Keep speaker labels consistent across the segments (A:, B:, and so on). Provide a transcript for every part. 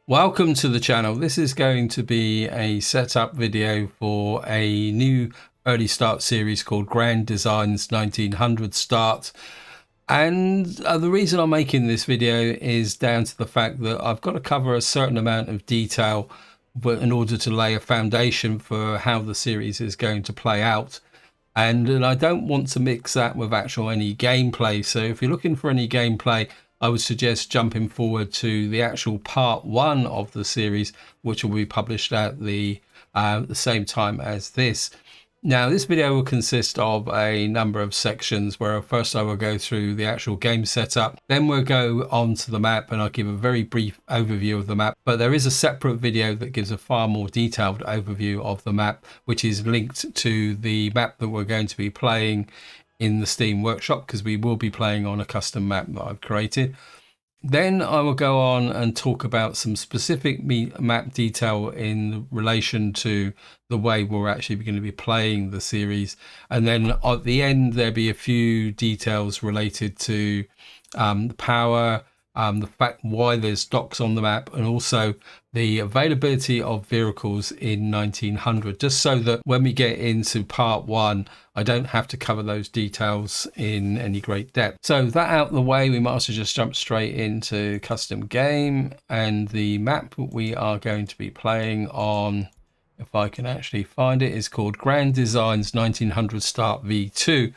A: Welcome to the channel. This is going to be a setup video for a new early start series called Grand Designs 1900 Start. And the reason I'm making this video is down to the fact that I've got to cover a certain amount of detail in order to lay a foundation for how the series is going to play out. And I don't want to mix that with any gameplay. So if you're looking for any gameplay, I would suggest jumping forward to the actual part 1 of the series, which will be published at the same time as this. Now, this video will consist of a number of sections where first I will go through the actual game setup, then we'll go on to the map and I'll give a very brief overview of the map. But there is a separate video that gives a far more detailed overview of the map, which is linked to the map that we're going to be playing in the Steam workshop, because we will be playing on a custom map that I've created. Then I will go on and talk about some specific map detail in relation to the way we're actually going to be playing the series. And then at the end, there'll be a few details related to the power, the fact why there's docks on the map, and also the availability of vehicles in 1900, just so that when we get into part 1, I don't have to cover those details in any great depth. So that out of the way, we might as well just jump straight into custom game, and the map we are going to be playing on, if I can actually find it, is called Grand Designs 1900 Start V2.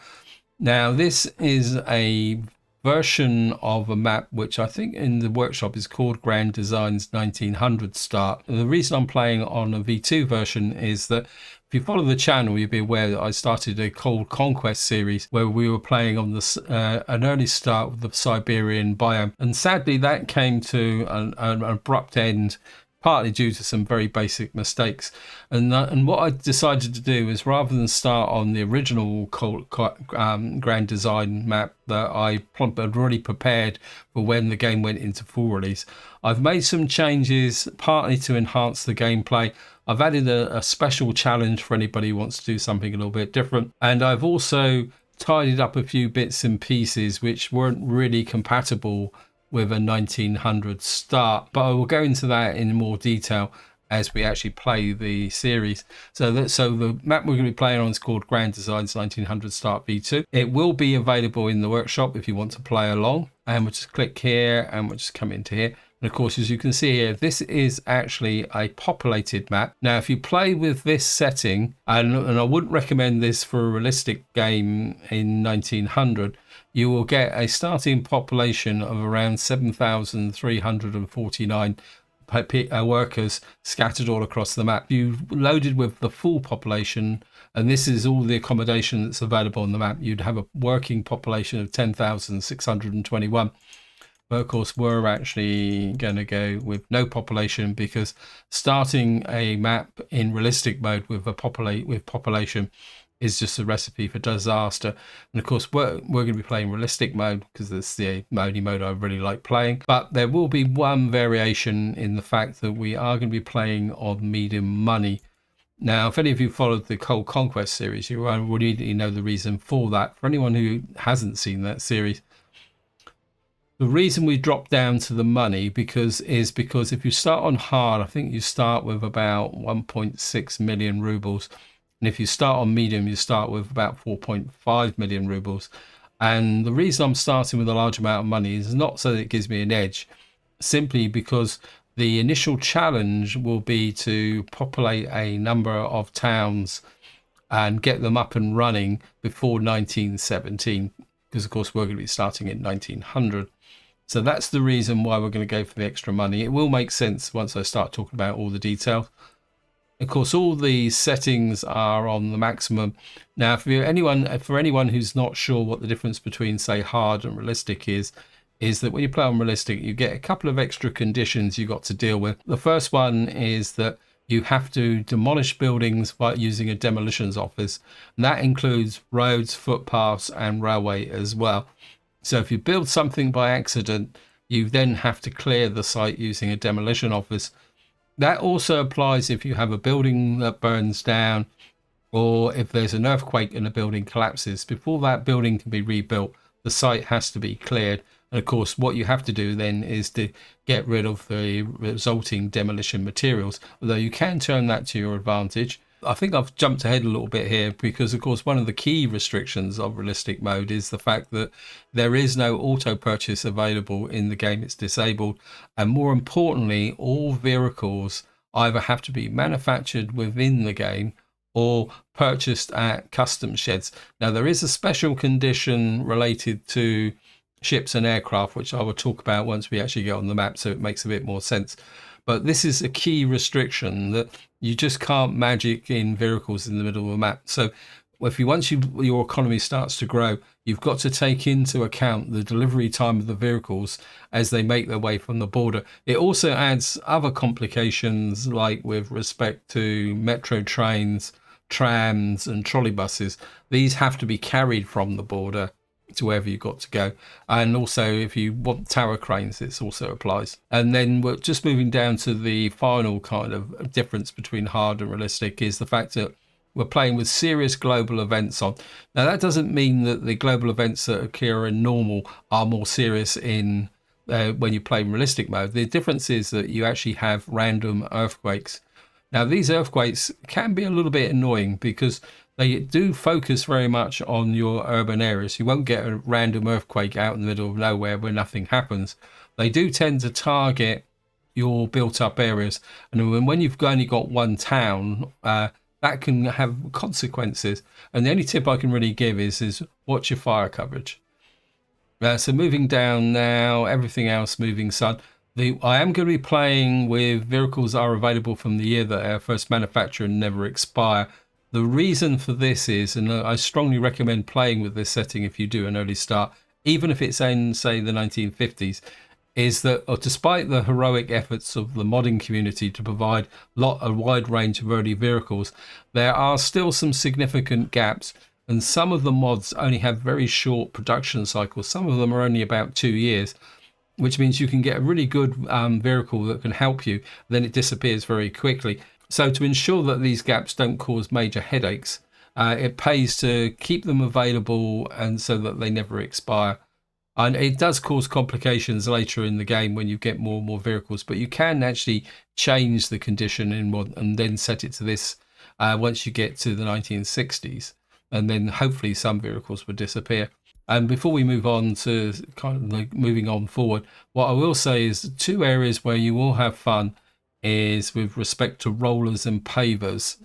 A: Now this is a version of a map which I think in the workshop is called Grand Designs 1900 Start. And the reason I'm playing on a V2 version is that if you follow the channel, you'll be aware that I started a Cold Conquest series where we were playing on an early start with the Siberian biome, and sadly that came to an abrupt end, partly due to some very basic mistakes. And what I decided to do is, rather than start on the original Grand Design map that I had already prepared for when the game went into full release, I've made some changes, partly to enhance the gameplay. I've added a special challenge for anybody who wants to do something a little bit different. And I've also tidied up a few bits and pieces which weren't really compatible with a 1900 start, but I will go into that in more detail as we actually play the series. So the map we're going to be playing on is called Grand Designs 1900 Start V2. It will be available in the workshop if you want to play along, and we'll just click here and we'll just come into here. And of course, as you can see here, this is actually a populated map. Now, if you play with this setting, and I wouldn't recommend this for a realistic game in 1900, you will get a starting population of around 7,349 workers scattered all across the map. You loaded with the full population, and this is all the accommodation that's available on the map, you'd have a working population of 10,621. But of course, we're actually going to go with no population, because starting a map in realistic mode with population is just a recipe for disaster. And of course, we're going to be playing realistic mode because it's the only mode I really like playing. But there will be one variation in the fact that we are going to be playing on medium money. Now, if any of you followed the Cold Conquest series, you already know the reason for that. For anyone who hasn't seen that series, the reason we drop down to the money is because if you start on hard, I think you start with about 1.6 million rubles. And if you start on medium, you start with about 4.5 million rubles. And the reason I'm starting with a large amount of money is not so that it gives me an edge, simply because the initial challenge will be to populate a number of towns and get them up and running before 1917, because of course we're going to be starting in 1900. So that's the reason why we're going to go for the extra money. It will make sense once I start talking about all the details. Of course, all the settings are on the maximum. Now, for anyone who's not sure what the difference between, say, hard and realistic is that when you play on realistic, you get a couple of extra conditions you got to deal with. The first one is that you have to demolish buildings by using a demolitions office, and that includes roads, footpaths, and railway as well. So if you build something by accident, you then have to clear the site using a demolition office. That also applies if you have a building that burns down, or if there's an earthquake and a building collapses. Before that building can be rebuilt, the site has to be cleared. And of course, what you have to do then is to get rid of the resulting demolition materials, although you can turn that to your advantage. I think I've jumped ahead a little bit here because, of course, one of the key restrictions of realistic mode is the fact that there is no auto purchase available in the game. It's disabled. And more importantly, all vehicles either have to be manufactured within the game or purchased at custom sheds. Now, there is a special condition related to ships and aircraft, which I will talk about once we actually get on the map, so it makes a bit more sense. But this is a key restriction, that you just can't magic in vehicles in the middle of a map. So if you your economy starts to grow, you've got to take into account the delivery time of the vehicles as they make their way from the border. It also adds other complications, like with respect to metro trains, trams and trolleybuses. These have to be carried from the border to wherever you've got to go. And also, if you want tower cranes, this also applies. And then we're just moving down to the final kind of difference between hard and realistic, is the fact that we're playing with serious global events on. Now, that doesn't mean that the global events that occur in normal are more serious in when you play in realistic mode. The difference is that you actually have random earthquakes. Now, these earthquakes can be a little bit annoying because they do focus very much on your urban areas. You won't get a random earthquake out in the middle of nowhere where nothing happens. They do tend to target your built-up areas. And when you've only got one town, that can have consequences. And the only tip I can really give is watch your fire coverage. So moving down now, everything else moving sun. I am going to be playing with vehicles that are available from the year that are first manufactured and never expire. The reason for this is, and I strongly recommend playing with this setting if you do an early start, even if it's in, say, the 1950s, is that despite the heroic efforts of the modding community to provide a wide range of early vehicles, there are still some significant gaps, and some of the mods only have very short production cycles. Some of them are only about 2 years, which means you can get a really good vehicle that can help you, then it disappears very quickly. So to ensure that these gaps don't cause major headaches, it pays to keep them available and so that they never expire. And it does cause complications later in the game when you get more and more vehicles, but you can actually change the condition in mod and then set it to this once you get to the 1960s. And then hopefully some vehicles will disappear. And before we move on to kind of moving on forward, what I will say is 2 areas where you will have fun is with respect to rollers and pavers,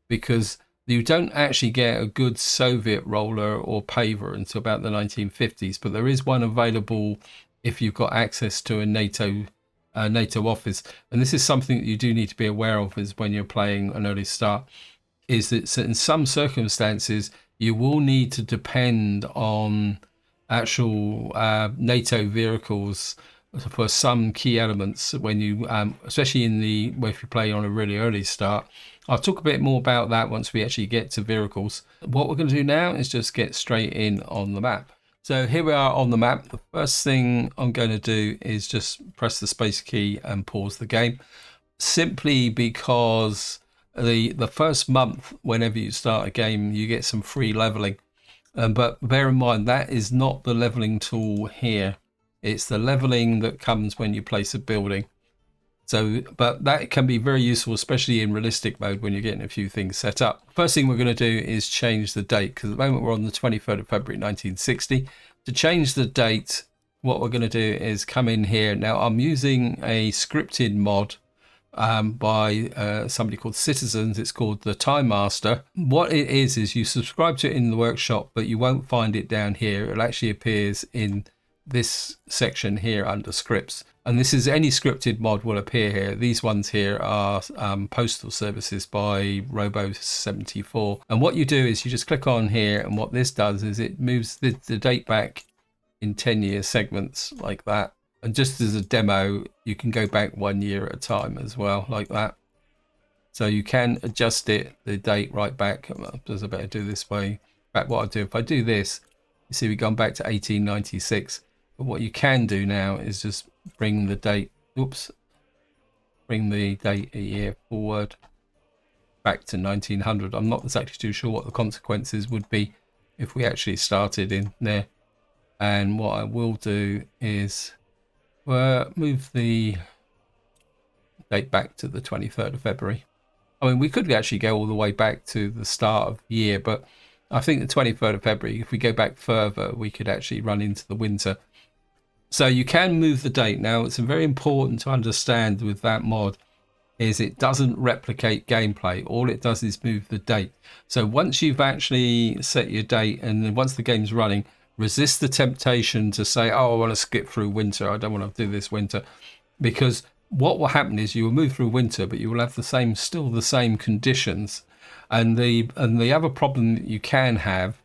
A: because you don't actually get a good Soviet roller or paver until about the 1950s, but there is one available if you've got access to a NATO office. And this is something that you do need to be aware of is when you're playing an early start, is that in some circumstances you will need to depend on actual NATO vehicles for some key elements when you, especially if you play on a really early start. I'll talk a bit more about that once we actually get to vehicles. What we're going to do now is just get straight in on the map. So here we are on the map. The first thing I'm going to do is just press the space key and pause the game, simply because the first month, whenever you start a game, you get some free leveling. But bear in mind, that is not the leveling tool here. It's the leveling that comes when you place a building. So, but that can be very useful, especially in realistic mode when you're getting a few things set up. First thing we're going to do is change the date, because at the moment we're on the 23rd of February 1960. To change the date, what we're going to do is come in here. Now, I'm using a scripted mod by somebody called Citizens. It's called the Time Master. What it is you subscribe to it in the workshop, but you won't find it down here. It actually appears in this section here under scripts, and this is any scripted mod will appear here. These ones here are postal services by Robo74, and what you do is you just click on here, and what this does is it moves the date back in 10-year segments like that. And just as a demo, you can go back 1 year at a time as well, like that. So you can adjust the date right back. I better do this way. In fact, what I'll do, if I do this, you see we've gone back to 1896. But what you can do now is just bring the date, bring the date a year forward back to 1900. I'm not exactly too sure what the consequences would be if we actually started in there. And what I will do is move the date back to the 23rd of February. I mean, we could actually go all the way back to the start of the year, but I think the 23rd of February, if we go back further, we could actually run into the winter. So you can move the date. Now, it's very important to understand with that mod is it doesn't replicate gameplay. All it does is move the date. So once you've actually set your date and then once the game's running, resist the temptation to say, oh, I want to skip through winter. I don't want to do this winter. Because what will happen is you will move through winter, but you will have still the same conditions. And the other problem that you can have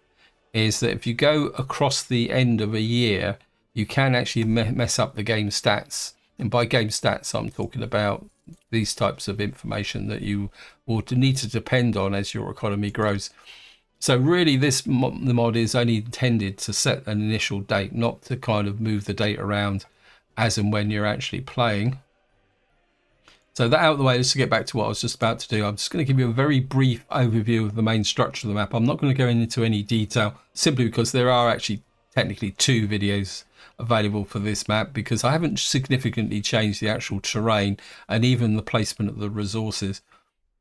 A: is that if you go across the end of a year, you can actually mess up the game stats. And by game stats, I'm talking about these types of information that you will need to depend on as your economy grows. So really the mod is only intended to set an initial date, not to kind of move the date around as and when you're actually playing. So that out of the way, let's get back to what I was just about to do. I'm just going to give you a very brief overview of the main structure of the map. I'm not going to go into any detail simply because there are actually technically 2 videos available for this map, because I haven't significantly changed the actual terrain and even the placement of the resources.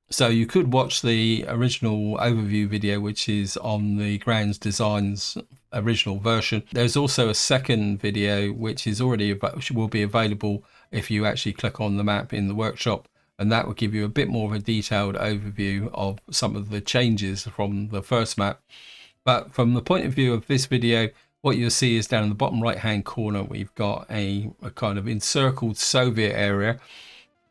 A: So you could watch the original overview video, which is on the Grand Designs original version. There's also a second video which will be available if you actually click on the map in the workshop, and that will give you a bit more of a detailed overview of some of the changes from the first map. But from the point of view of this video, what you'll see is down in the bottom right hand corner, we've got a kind of encircled Soviet area,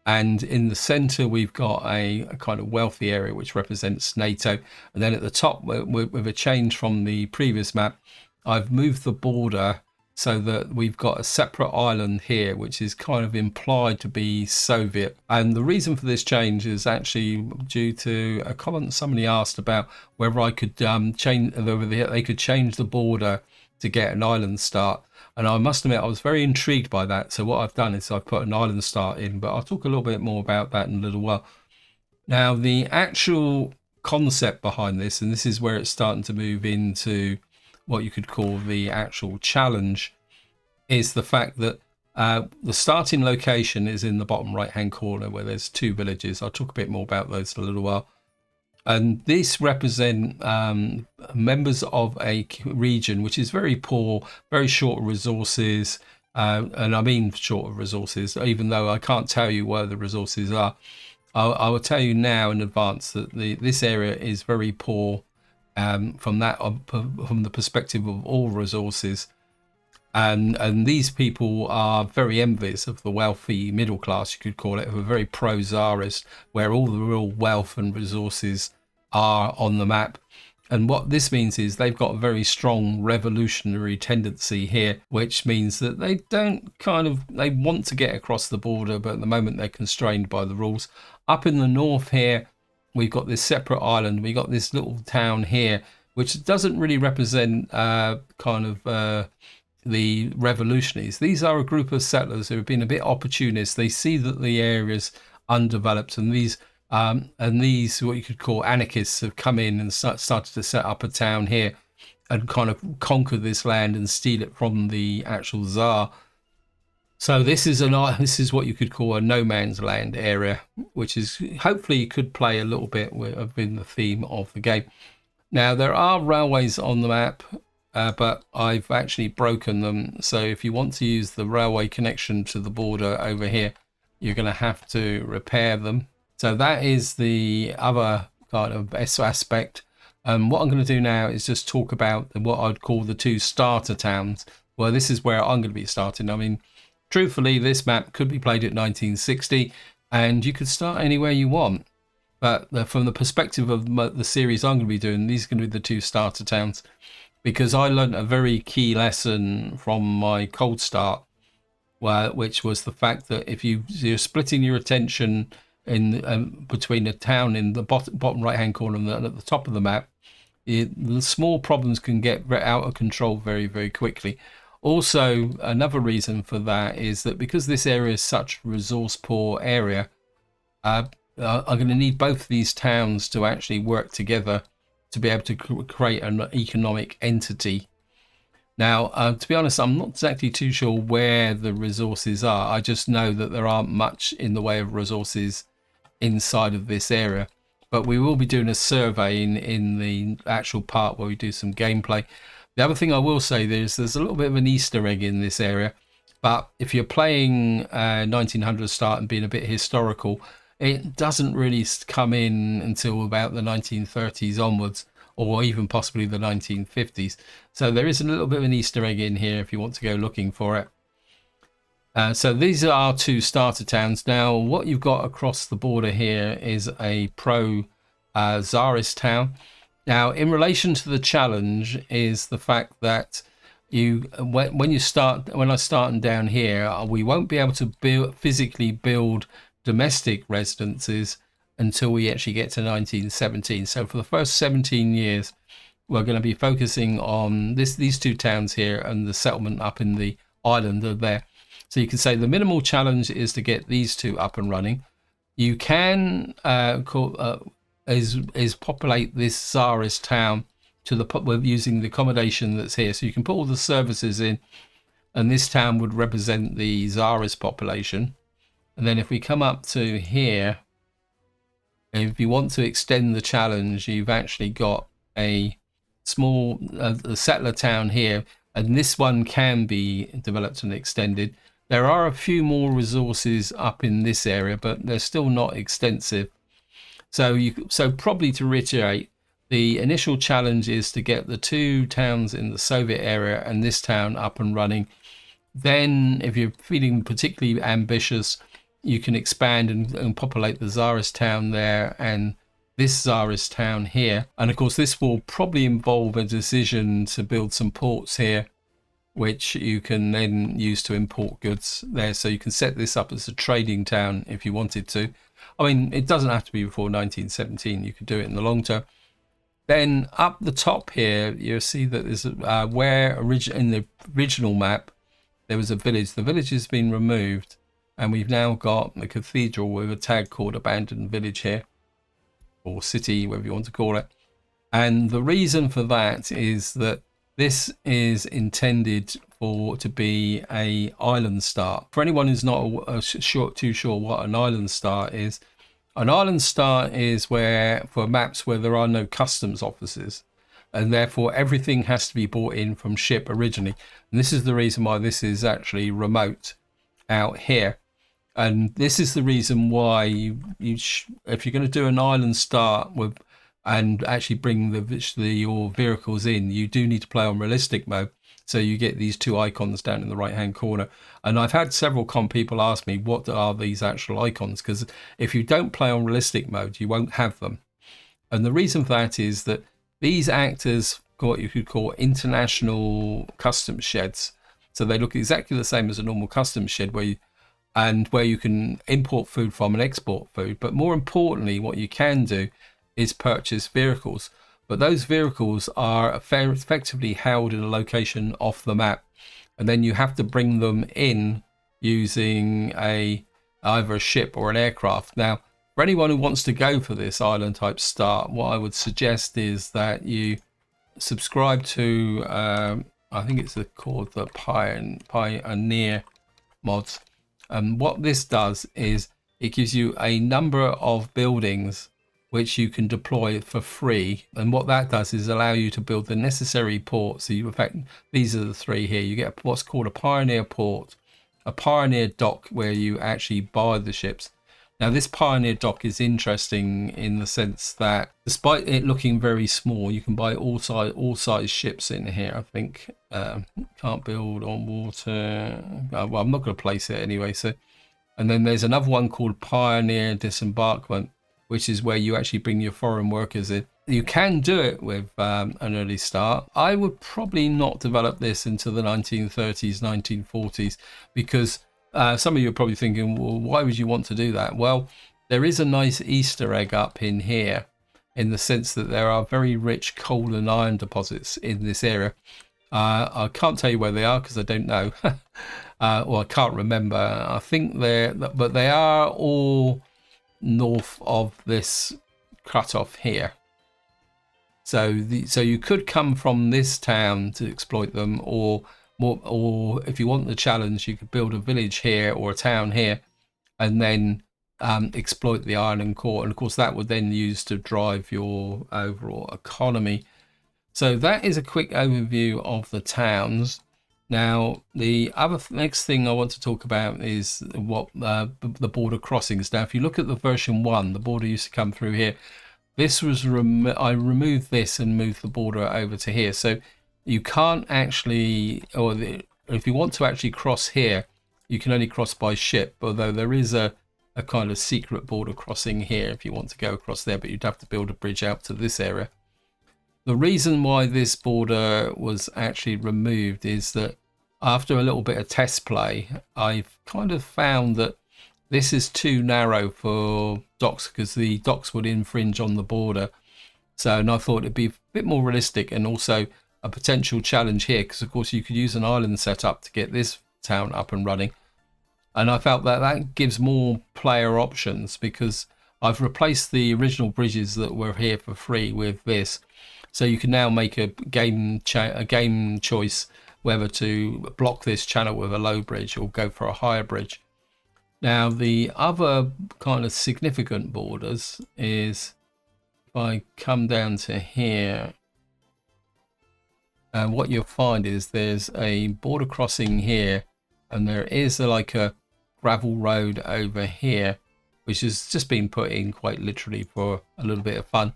A: and in the center we've got a kind of wealthy area which represents NATO. And then at the top, with a change from the previous map, I've moved the border so that we've got a separate island here which is kind of implied to be Soviet. And the reason for this change is actually due to a comment somebody asked about whether I could change, whether they could change the border to get an island start. And I must admit I was very intrigued by that, so what I've done is I've put an island start in, but I'll talk a little bit more about that in a little while. Now the actual concept behind this, and this is where it's starting to move into what you could call the actual challenge, is the fact that the starting location is in the bottom right hand corner where there's 2 villages. I'll talk a bit more about those in a little while. And these represent members of a region which is very poor, very short of resources, and I mean short of resources, even though I can't tell you where the resources are. I will tell you now in advance that this area is very poor from the perspective of all resources. And these people are very envious of the wealthy middle class, you could call it, who are very pro-Tsarist, where all the real wealth and resources are on the map. And what this means is they've got a very strong revolutionary tendency here, which means that they want to get across the border, but at the moment they're constrained by the rules. Up in the north here, we've got this separate island. We've got this little town here, which doesn't really represent the revolutionaries. These are a group of settlers who have been a bit opportunist. They see that the area's undeveloped, and these what you could call anarchists have come in and started to set up a town here and kind of conquer this land and steal it from the actual Tsar. So this is what you could call a no man's land area, which is hopefully could play a little bit within the theme of the game. Now there are railways on the map, but I've actually broken them. So if you want to use the railway connection to the border over here, you're going to have to repair them. So that is the other kind of aspect. What I'm going to do now is just talk about what I'd call the 2 starter towns. Well, this is where I'm going to be starting. I mean, truthfully, this map could be played at 1960 and you could start anywhere you want. But from the perspective of the series I'm going to be doing, these are going to be the 2 starter towns, because I learned a very key lesson from my cold start, which was the fact that if you're splitting your attention in between a town in the bottom right hand corner and at the top of the map, the small problems can get out of control very, very quickly. Also, another reason for that is that because this area is such a resource poor area, I'm going to need both of these towns to actually work together to be able to create an economic entity. Now, to be honest, I'm not exactly too sure where the resources are. I just know that there aren't much in the way of resources inside of this area. But we will be doing a survey in the actual part where we do some gameplay. The other thing I will say there's a little bit of an Easter egg in this area. But if you're playing 1900 start and being a bit historical, it doesn't really come in until about the 1930s onwards, or even possibly the 1950s. So there is a little bit of an Easter egg in here if you want to go looking for it. So these are our two starter towns. Now, what you've got across the border here is a pro Tsarist town. Now, in relation to the challenge is the fact that when I start down here, we won't be able to physically build domestic residences until we actually get to 1917. So for the first 17 years, we're going to be focusing on these two towns here and the settlement up in the island of there. So you can say the minimal challenge is to get these two up and running. You can populate this Tsarist town with using the accommodation that's here. So you can put all the services in, and this town would represent the Tsarist population. And then if we come up to here, if you want to extend the challenge, you've actually got a small settler town here, and this one can be developed and extended. There are a few more resources up in this area, but they're still not extensive. So probably to reiterate, the initial challenge is to get the two towns in the Soviet area and this town up and running. Then, if you're feeling particularly ambitious, you can expand and populate the Tsarist town there and this Tsarist town here. And of course, this will probably involve a decision to build some ports here, which you can then use to import goods there. So you can set this up as a trading town if you wanted to. I mean, it doesn't have to be before 1917. You could do it in the long term. Then up the top here, you'll see that there's in the original map, there was a village. The village has been removed, and we've now got a cathedral with a tag called Abandoned Village here, or city, whatever you want to call it. And the reason for that is that this is intended to be a island start. For anyone who's not too sure what an island start is where, for maps where there are no customs officers, and therefore everything has to be brought in from ship originally. And this is the reason why this is actually remote out here. And this is the reason why if you're going to do an island start and actually bring your vehicles in, you do need to play on realistic mode. So you get these two icons down in the right hand corner. And I've had several people ask me, what are these actual icons? Because if you don't play on realistic mode, you won't have them. And the reason for that is that these act as what you could call international customs sheds. So they look exactly the same as a normal customs shed where you can import food from and export food. But more importantly, what you can do is purchase vehicles. But those vehicles are effectively held in a location off the map. And then you have to bring them in using either a ship or an aircraft. Now, for anyone who wants to go for this island type start, what I would suggest is that you subscribe to, I think it's called the Pioneer mods. And what this does is it gives you a number of buildings which you can deploy for free. And what that does is allow you to build the necessary ports. So in fact, these are the three here. You get what's called a pioneer port, a pioneer dock where you actually buy the ships. Now this pioneer dock is interesting in the sense that despite it looking very small, you can buy all size ships in here. I think can't build on water. Well, I'm not going to place it anyway. So, and then there's another one called Pioneer Disembarkment, which is where you actually bring your foreign workers in. You can do it with an early start. I would probably not develop this into the 1930s, 1940s, because some of you are probably thinking, well, why would you want to do that? Well, there is a nice Easter egg up in here in the sense that there are very rich coal and iron deposits in this area. I can't tell you where they are because I don't know. Or I can't remember. I think but they are all north of this cutoff here. So you could come from this town to exploit them, or if you want the challenge, you could build a village here or a town here, and then exploit the island core. And of course, that would then use to drive your overall economy. So that is a quick overview of the towns. Now, the other next thing I want to talk about is what the border crossings. Now, if you look at the version 1, the border used to come through here. This was I removed this and moved the border over to here. So you can't actually, if you want to actually cross here, you can only cross by ship, although there is a kind of secret border crossing here if you want to go across there, but you'd have to build a bridge out to this area. The reason why this border was actually removed is that after a little bit of test play, I've kind of found that this is too narrow for docks, because the docks would infringe on the border. And I thought it'd be a bit more realistic, and also a potential challenge here, because of course you could use an island setup to get this town up and running. And I felt that that gives more player options, because I've replaced the original bridges that were here for free with this. So you can now make a game choice whether to block this channel with a low bridge or go for a higher bridge. Now, the other kind of significant borders is, if I come down to here, and what you'll find is there's a border crossing here, and there is like a gravel road over here, which has just been put in quite literally for a little bit of fun.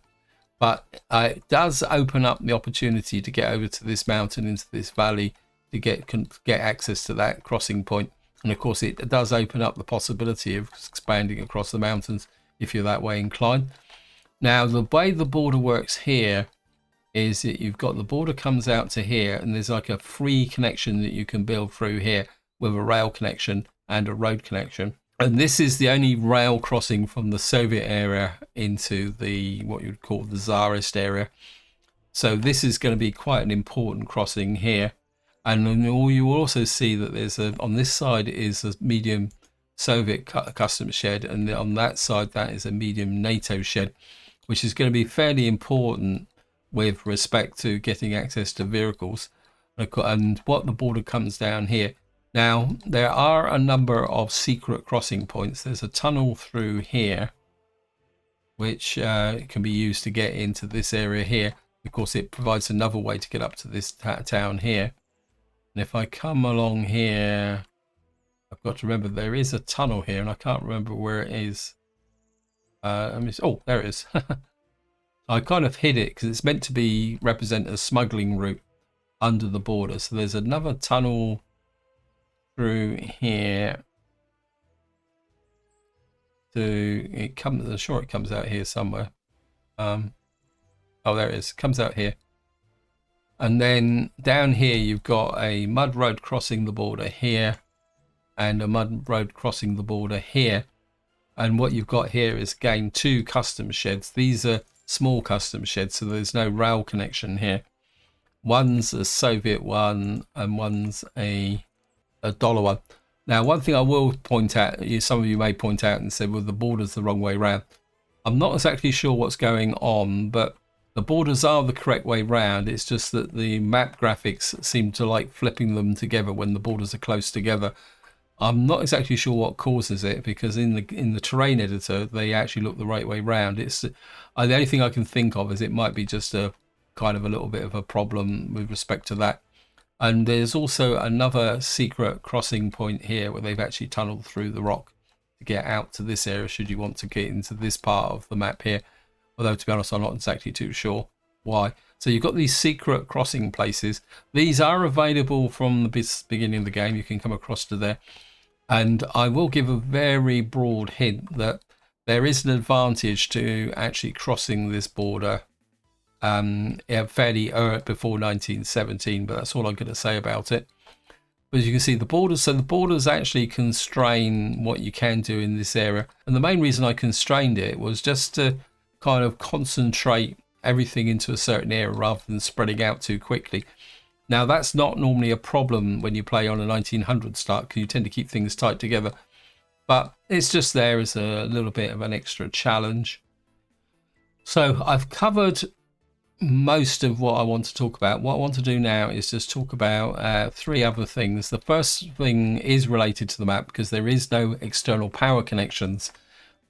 A: But it does open up the opportunity to get over to this mountain, into this valley, to get access to that crossing point. And of course, it does open up the possibility of expanding across the mountains if you're that way inclined. Now, the way the border works here is that you've got the border comes out to here, and there's like a free connection that you can build through here with a rail connection and a road connection. And this is the only rail crossing from the Soviet area into the what you would call the Tsarist area. So this is going to be quite an important crossing here. And you will also see that there's on this side is a medium Soviet customs shed, and on that side that is a medium NATO shed, which is going to be fairly important with respect to getting access to vehicles. And what the border comes down here. Now, there are a number of secret crossing points. There's a tunnel through here, which can be used to get into this area here. Of course, it provides another way to get up to this town here. And if I come along here, I've got to remember there is a tunnel here, and I can't remember where it is. Oh, there it is. I kind of hid it because it's meant to be represent a smuggling route under the border. So there's another tunnel through here. I'm sure it comes out here somewhere. Oh, there it is. It comes out here. And then down here you've got a mud road crossing the border here, and a mud road crossing the border here. And what you've got here is, again, 2 custom sheds. These are small custom sheds, so there's no rail connection here. One's a Soviet one, and one's a dollar one. Now, one thing I will point out, some of you may point out and say, well, the border's the wrong way round. I'm not exactly sure what's going on, but the borders are the correct way round. It's just that the map graphics seem to like flipping them together when the borders are close together. I'm not exactly sure what causes it, because in the terrain editor they actually look the right way round. It's the only thing I can think of is it might be just a kind of a little bit of a problem with respect to that. And there's also another secret crossing point here where they've actually tunneled through the rock to get out to this area should you want to get into this part of the map here. Although, to be honest, I'm not exactly too sure why. So you've got these secret crossing places. These are available from the beginning of the game. You can come across to there. And I will give a very broad hint that there is an advantage to actually crossing this border fairly before 1917, but that's all I'm going to say about it. But as you can see, the borders, so the borders actually constrain what you can do in this area. And the main reason I constrained it was just to kind of concentrate everything into a certain area rather than spreading out too quickly. Now, that's not normally a problem when you play on a 1900 start, because you tend to keep things tight together. But it's just there as a little bit of an extra challenge. So I've covered most of what I want to talk about. What I want to do now is just talk about three other things. The first thing is related to the map because there is no external power connections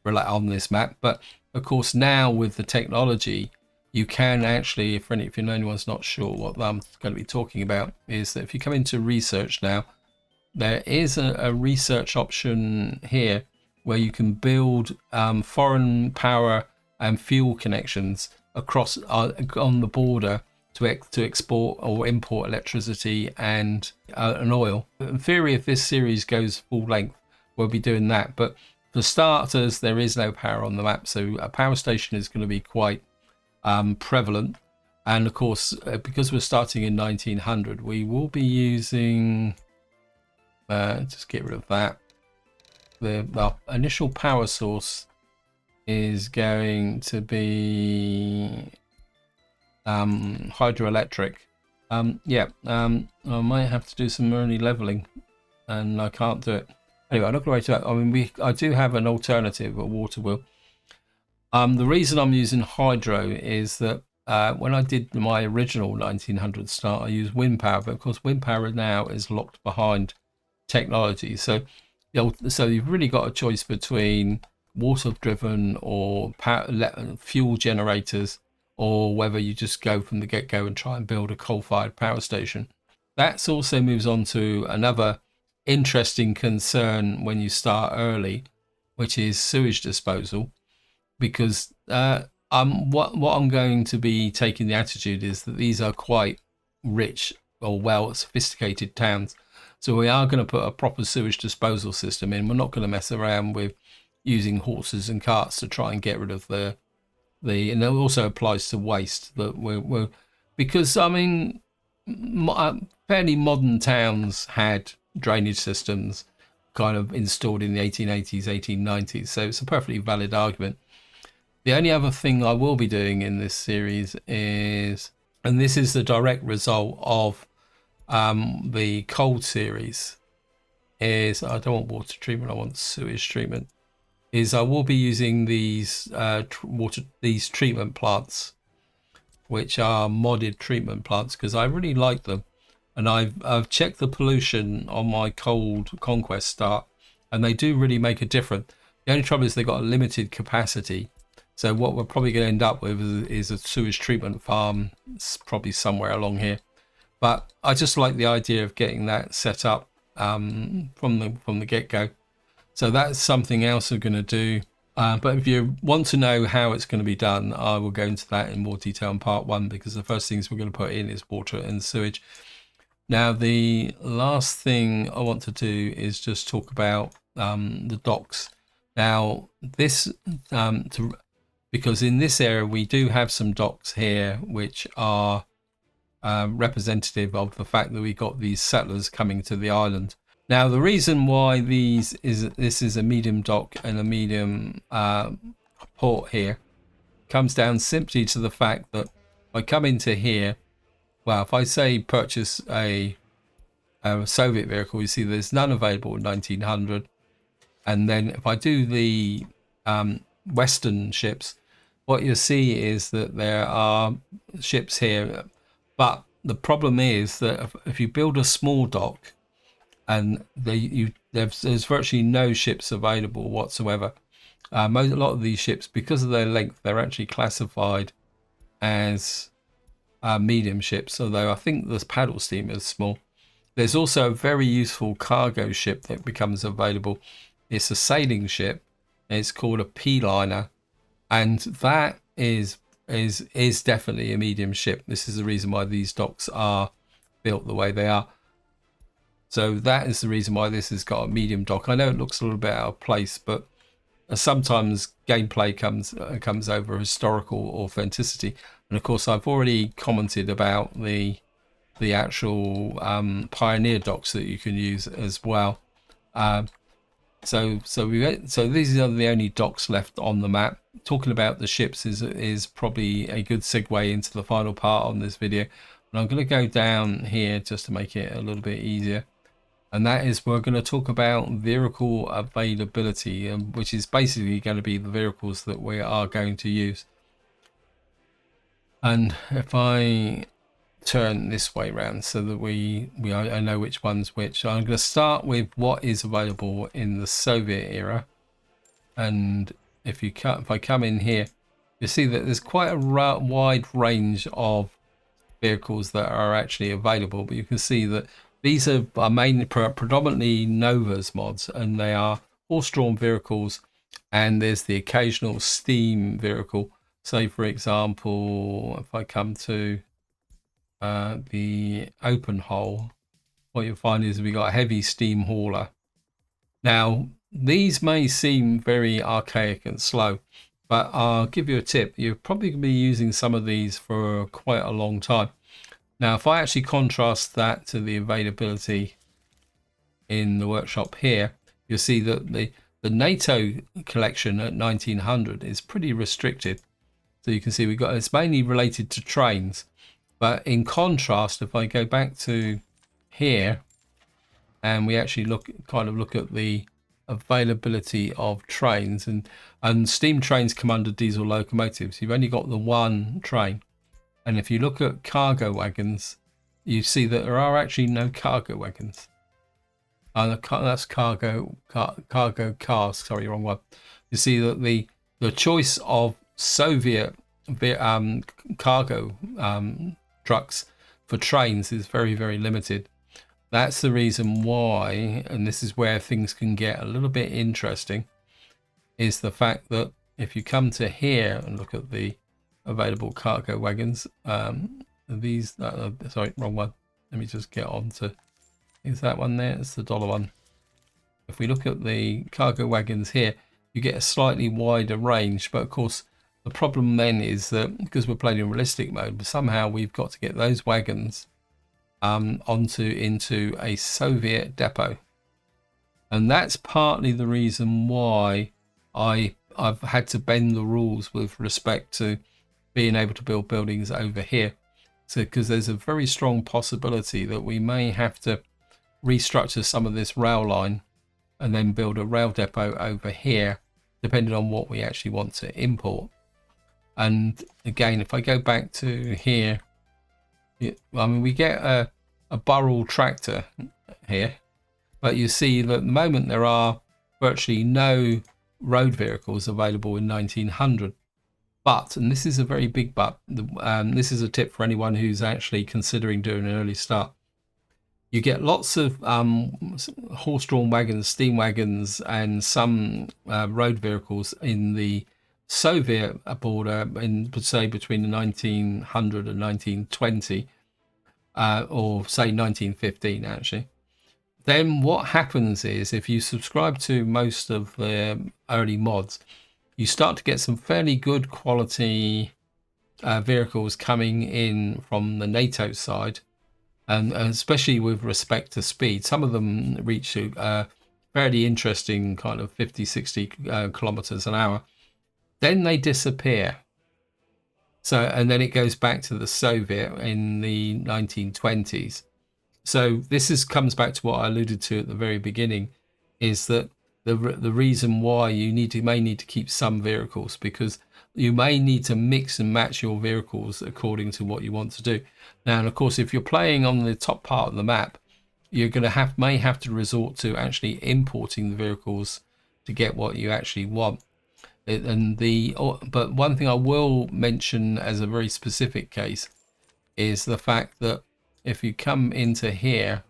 A: on this map, but of course now with the technology you can actually, if anyone's not sure what I'm going to be talking about, is that if you come into research now, there is a research option here where you can build foreign power and fuel connections across on the border to export or import electricity and oil. In theory, if this series goes full length, we'll be doing that. But for starters, there is no power on the map, so a power station is going to be quite prevalent. And of course, because we're starting in 1900, we will be using just get rid of that. The initial power source is going to be hydroelectric. I might have to do some early leveling, and I can't do it. Anyway, I'm not going to wait. I mean, I do have an alternative, a water wheel. The reason I'm using hydro is that when I did my original 1900 start, I used wind power, but of course wind power now is locked behind technology. So you've really got a choice between water driven or fuel generators, or whether you just go from the get-go and try and build a coal-fired power station. That also moves on to another interesting concern when you start early, which is sewage disposal, because what I'm going to be taking the attitude is that these are quite rich or well sophisticated towns. So we are going to put a proper sewage disposal system in. We're not going to mess around with using horses and carts to try and get rid of and it also applies to waste. That we're because I mean, fairly modern towns had drainage systems kind of installed in the 1880s, 1890s. So it's a perfectly valid argument. The only other thing I will be doing in this series is, and this is the direct result of the cold series, is I don't want water treatment, I want sewage treatment. Is I will be using these these treatment plants, which are modded treatment plants, because I really like them, and I've checked the pollution on my cold conquest start, and they do really make a difference. The only trouble is they've got a limited capacity. So what we're probably going to end up with is a sewage treatment farm, probably somewhere along here. But I just like the idea of getting that set up from the get-go. So that's something else we're going to do. But if you want to know how it's going to be done, I will go into that in more detail in part one, because the first things we're going to put in is water and sewage. Now, the last thing I want to do is just talk about the docks. Now, this because in this area we do have some docks here which are representative of the fact that we got these settlers coming to the island. Now, the reason why this is a medium dock and a medium port here comes down simply to the fact that if I come into here, well, if I say purchase a Soviet vehicle, you see there's none available in 1900. And then if I do the Western ships, what you'll see is that there are ships here. But the problem is that if you build a small dock, and there's virtually no ships available whatsoever. A lot of these ships, because of their length, they're actually classified as medium ships, although I think the paddle steamer is small. There's also a very useful cargo ship that becomes available. It's a sailing ship, and it's called a P-liner, and that is definitely a medium ship. This is the reason why these docks are built the way they are. So that is the reason why this has got a medium dock. I know it looks a little bit out of place, but sometimes gameplay comes over historical authenticity. And of course, I've already commented about the actual Pioneer docks that you can use as well. So these are the only docks left on the map. Talking about the ships is probably a good segue into the final part on this video. And I'm going to go down here just to make it a little bit easier. And that is, we're going to talk about vehicle availability, which is basically going to be the vehicles that we are going to use. And if I turn this way around so that I know which one's which. So I'm going to start with what is available in the Soviet era, and if I come in here, you see that there's quite a wide range of vehicles that are actually available. But you can see that these are mainly predominantly Novas mods, and they are horse-drawn vehicles, and there's the occasional steam vehicle. Say for example, if I come to the open hole, what you'll find is we got a heavy steam hauler. Now, these may seem very archaic and slow, but I'll give you a tip. You're probably going to be using some of these for quite a long time. Now, if I actually contrast that to the availability in the workshop here, you'll see that the NATO collection at 1900 is pretty restricted. So you can see it's mainly related to trains. But in contrast, if I go back to here and we actually look at the availability of trains, and steam trains come under diesel locomotives, you've only got the one train. And if you look at cargo wagons, you see that there are actually no cargo wagons. That's cargo cars. Sorry, wrong one. You see that the choice of Soviet cargo trucks for trains is very, very limited. That's the reason why, and this is where things can get a little bit interesting, is the fact that if you come to here and look at the available cargo wagons, these sorry, wrong one. Let me just get on to, is that one there? It's the dollar one. If we look at the cargo wagons here, you get a slightly wider range, but of course the problem then is that because we're playing in realistic mode, somehow we've got to get those wagons into a Soviet depot, and that's partly the reason why I've had to bend the rules with respect to being able to build buildings over here. So because there's a very strong possibility that we may have to restructure some of this rail line and then build a rail depot over here, depending on what we actually want to import. And again, if I go back to here, I mean, we get a Burrell tractor here, but you see that at the moment there are virtually no road vehicles available in 1900. But, and this is a very big but, this is a tip for anyone who's actually considering doing an early start. You get lots of horse-drawn wagons, steam wagons, and some road vehicles in the Soviet border, in say between the 1900 and 1920, or say 1915 actually. Then what happens is, if you subscribe to most of the early mods, you start to get some fairly good quality vehicles coming in from the NATO side, and especially with respect to speed. Some of them reach fairly interesting kind of 50-60 kilometers an hour. Then they disappear. So, and then it goes back to the Soviet in the 1920s. So this comes back to what I alluded to at the very beginning, is that the reason why you may need to keep some vehicles, because you may need to mix and match your vehicles according to what you want to do. Now, and of course, if you're playing on the top part of the map, you're going to may have to resort to actually importing the vehicles to get what you actually want. But one thing I will mention as a very specific case is the fact that if you come into here,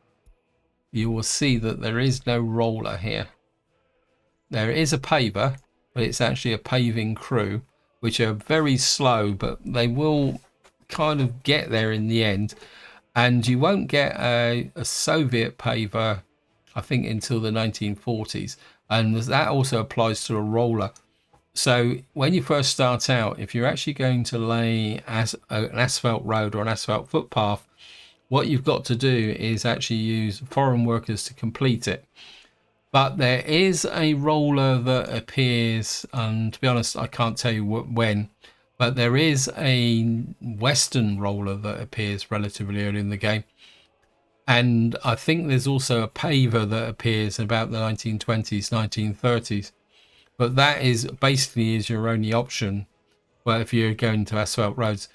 A: you will see that there is no roller here. There is a paver, but it's actually a paving crew, which are very slow, but they will kind of get there in the end. And you won't get a Soviet paver, I think, until the 1940s. And that also applies to a roller. So when you first start out, if you're actually going to lay an asphalt road or an asphalt footpath, what you've got to do is actually use foreign workers to complete it. But there is a roller that appears, and to be honest, I can't tell you when, but there is a Western roller that appears relatively early in the game. And I think there's also a paver that appears about the 1920s, 1930s. But that is basically your only option. Well, if you're going to asphalt roads,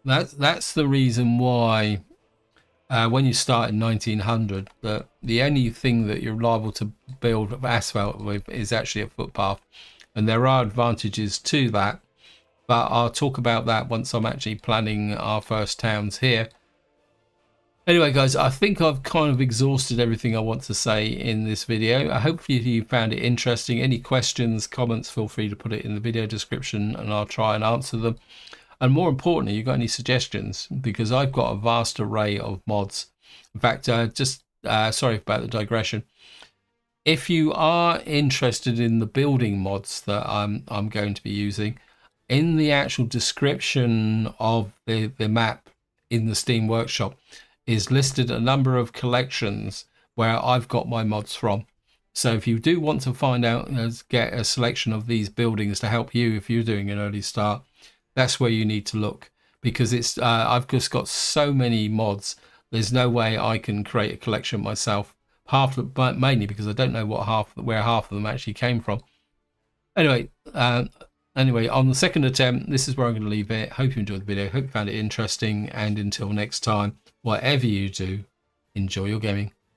A: that's the reason why when you start in 1900, the only thing that you're liable to build asphalt with is actually a footpath, and there are advantages to that, but I'll talk about that once I'm actually planning our first towns here. Anyway, guys, I think I've kind of exhausted everything I want to say in this video. Hopefully you found it interesting. Any questions, comments, feel free to put it in the video description and I'll try and answer them. And more importantly, you got any suggestions? Because I've got a vast array of mods. In fact, sorry about the digression. If you are interested in the building mods that I'm going to be using, in the actual description of the map in the Steam Workshop is listed a number of collections where I've got my mods from. So if you do want to find out, get a selection of these buildings to help you if you're doing an early start, that's where you need to look, because it's I've just got so many mods. There's no way I can create a collection myself. But mainly because I don't know where half of them actually came from. Anyway, on the second attempt, this is where I'm going to leave it. Hope you enjoyed the video. Hope you found it interesting. And until next time, whatever you do, enjoy your gaming.